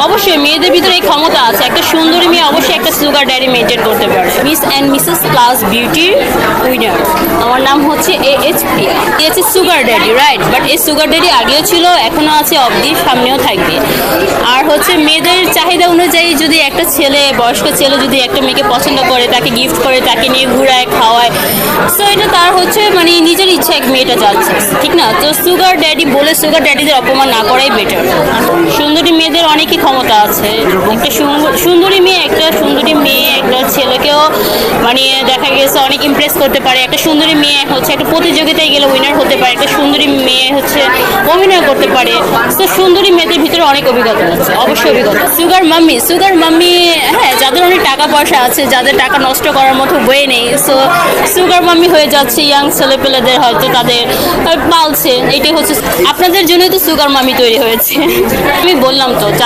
অবশ্যই মেয়েদের ভিতরে এই ক্ষমতা আছে, একটা সুন্দরী মেয়ে অবশ্যই একটা সুগার ড্যাডি মেনটেন করতে পারে। মিস অ্যান্ড মিসেস ক্লাস বিউটির উইনার, আমার নাম হচ্ছে AH প্রিয়া। হচ্ছে সুগার ড্যাডি, রাইট? বাট এই সুগার ড্যাডি আগেও ছিল, এখনও আছে, অবধি সামনেও থাকবে। আর হচ্ছে মেয়েদের চাহিদা অনুযায়ী যদি একটা ছেলে, বয়স্ক ছেলে যদি একটা মেয়েকে পছন্দ করে, তাকে গিফট করে, তাকে নিয়ে ঘুরায়, খাওয়ায়, সো এটা তার হচ্ছে মানে নিজের ইচ্ছা এক মেয়েটা যাচ্ছে, ঠিক না? তো সুগার ড্যাডি বলে সুগার ড্যাডিদের অপমান না করাই বেটার। সুন্দরী মেয়েদের অনেকই ক্ষমতা আছে। একটা সুন্দরী মেয়ে একটা ছেলেকেও মানে দেখা গেছে অনেক ইমপ্রেস করতে পারে। একটা সুন্দরী মেয়ে হচ্ছে একটা প্রতিযোগিতায় গেলে উইনার হতে পারে। একটা সুন্দরী মেয়ে হচ্ছে অভিনয় করতে পারে। তো সুন্দরী মেয়েদের ভিতরে অনেক অভিজ্ঞতা আছে, অবশ্যই অভিজ্ঞতা। সুগার মাম্মি, হ্যাঁ, যাদের অনেক টাকা পয়সা আছে, যাদের টাকা নষ্ট করার মতো ওয়ে নেই, সো সুগার মাম্মি হয়ে যাচ্ছে। ইয়াং ছেলেপেলেদের হয়তো তাদের পালছে, এটাই হচ্ছে। আপনাদের জন্যই তো সুগার মাম্মি তৈরি হয়েছে। আমি বললাম তো, যাদের